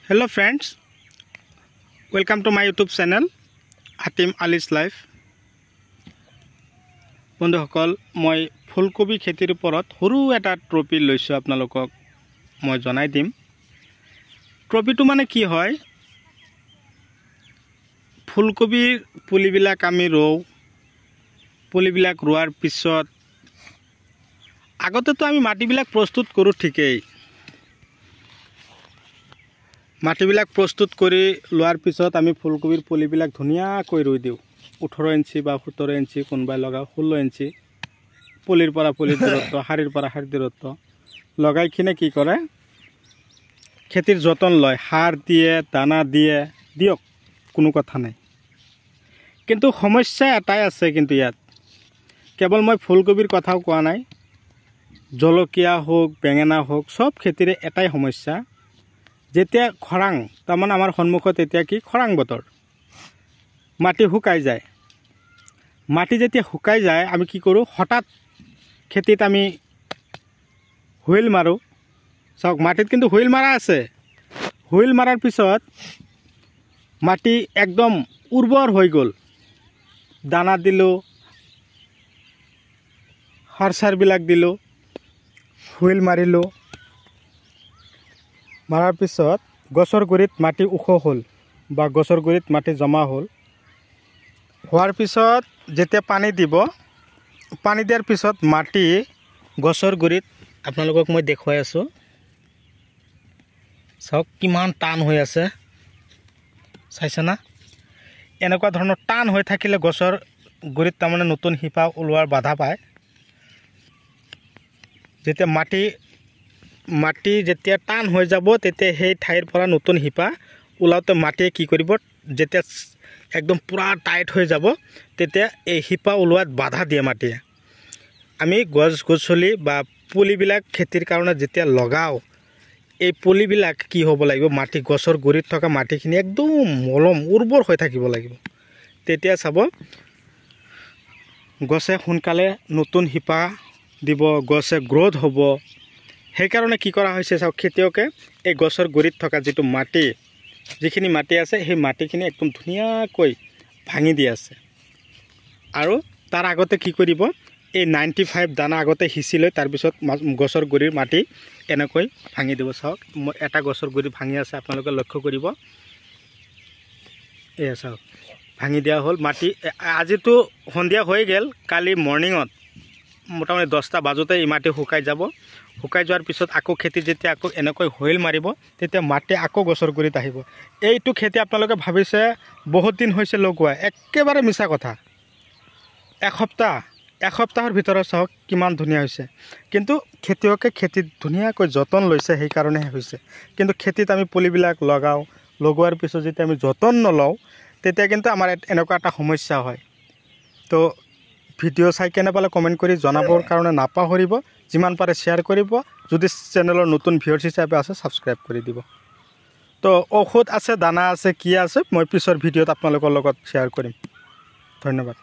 Hello friends, welcome to my YouTube channel Hatim Ali's Life. বন্ধুসকল মই ফুলকবি খেতিৰ ওপৰত সৰু এটা ট্ৰপি লৈছো আপোনালোকক মই জনাই দিম। ট্ৰপিটো মানে কি হয়, ফুলকবিৰ পুলিবিলাক আমি পুলিবিলাক ৰোৱাৰ পিছত আগতেতো আমি মাটিবিলাক প্ৰস্তুত কৰো ঠিকই। মাটিবিলাক প্ৰস্তুত কৰি লোৱাৰ পিছত আমি ফুলকবিৰ পুলিবিলাক ধুনীয়াকৈ ৰুই দিওঁ। 18 ইঞ্চি বা 17 ইঞ্চি কোনবাই লগাও 16 ইঞ্চি পুলিৰ পৰা পুলিৰ দূৰত্ব হাৰিৰ পৰা হাৰিৰ দূৰত্ব লগাই কিনে কি কৰে, খেতিৰ যতন লয়, সাৰ দিয়ে, দানা দিয়ে, দিয়ক, কোনো কথা নাই। কিন্তু সমস্যা এটাই আছে, কিন্তু ইয়াত কেৱল মই ফুলকবিৰ কথাও কোৱা নাই, জলকীয়া হোক বেঙেনা হোক সব খেতিৰে এটাই সমস্যা। যেতিয়া খৰাং, তাৰমানে আমাৰ সন্মুখত এতিয়া কি খৰাং বতৰ, মাটি শুকাই যায়। মাটি যেতিয়া শুকাই যায় আমি কি কৰোঁ, হঠাৎ খেতিত আমি হুইল মাৰোঁ। চাওক, মাটিত কিন্তু হুইল মাৰা আছে। হুইল মাৰাৰ পিছত মাটি একদম উৰ্বৰ হৈ গ'ল, দানা দিলোঁ, সাৰ চাৰবিলাক দিলোঁ, হুইল মাৰিলোঁ। মাৰাৰ পিছত গছৰ গুৰিত মাটি ওখ হ'ল বা গছৰ গুৰিত মাটি জমা হ'ল। হোৱাৰ পিছত যেতিয়া পানী দিব, পানী দিয়াৰ পিছত মাটি গছৰ গুৰিত আপোনালোকক মই দেখুৱাই আছোঁ। চাওক কিমান টান হৈ আছে, চাইছে না? এনেকুৱা ধৰণৰ টান হৈ থাকিলে গছৰ গুৰিত তাৰমানে নতুন শিপা ওলোৱাৰ বাধা পায়। যেতিয়া মাটি যেতিয়া টান হৈ যাব, তেতিয়া সেই ঠাইৰ পৰা নতুন শিপা ওলাওঁতে মাটিয়ে কি কৰিব, যেতিয়া একদম পুৰা টাইট হৈ যাব তেতিয়া এই শিপা ওলোৱাত বাধা দিয়ে মাটিয়ে। আমি গছ গছলি বা পুলিবিলাক খেতিৰ কাৰণে যেতিয়া লগাওঁ, এই পুলিবিলাক কি হ'ব লাগিব, মাটি গছৰ গুৰিত থকা মাটিখিনি একদম মলম উৰ্বৰ হৈ থাকিব লাগিব। তেতিয়া চাব গছে সোনকালে নতুন শিপা দিব, গছে গ্ৰোথ হ'ব। সেইকাৰণে কি কৰা হৈছে, চাওক খেতিয়কে এই গছৰ গুৰিত থকা যিটো মাটি, যিখিনি মাটি আছে সেই মাটিখিনি একদম ধুনীয়াকৈ ভাঙি দি আছে। আৰু তাৰ আগতে কি কৰিব, এই 95 দানা আগতে সিঁচি লৈ তাৰপিছত গছৰ গুৰিৰ মাটি এনেকৈ ভাঙি দিব। চাওক এটা গছৰ গুৰি ভাঙি আছে, আপোনালোকে লক্ষ্য কৰিব। এয়া চাওক ভাঙি দিয়া হ'ল মাটি। আজিতো সন্ধিয়া হৈ গ'ল, কালি মৰ্ণিঙত মোটামুটি 10টা বাজোতে এই মাটি শুকাই যাব। শুকাই যোৱাৰ পিছত আকৌ খেতি যেতিয়া আকৌ এনেকৈ হুইল মাৰিব, তেতিয়া মাটি আকৌ গছৰ গুৰিত আহিব। এইটো খেতি আপোনালোকে ভাবিছে বহুত দিন হৈছে লগোৱা, একেবাৰে মিছা কথা। এসপ্তাহৰ ভিতৰত চাওক কিমান ধুনীয়া হৈছে। কিন্তু খেতিয়কে খেতিত ধুনীয়াকৈ যতন লৈছে, সেইকাৰণেহে হৈছে। কিন্তু খেতিত আমি পুলিবিলাক লগোৱাৰ পিছত যেতিয়া আমি যতন নলওঁ, তেতিয়া কিন্তু আমাৰ এনেকুৱা এটা সমস্যা হয়। তো ভিডিঅ' চাই কেনে পালে কমেণ্ট কৰি জনাবৰ কাৰণে নাপাহৰিব। যিমান পাৰে শ্বেয়াৰ কৰিব। যদি চেনেলৰ নতুন ভিউৱাৰ্ছ হিচাপে আছে ছাবস্ক্ৰাইব কৰি দিব। তো ঔষধ আছে, দানা আছে, কি আছে, মই পিছৰ ভিডিঅ'ত আপোনালোকৰ লগত শ্বেয়াৰ কৰিম। ধন্যবাদ।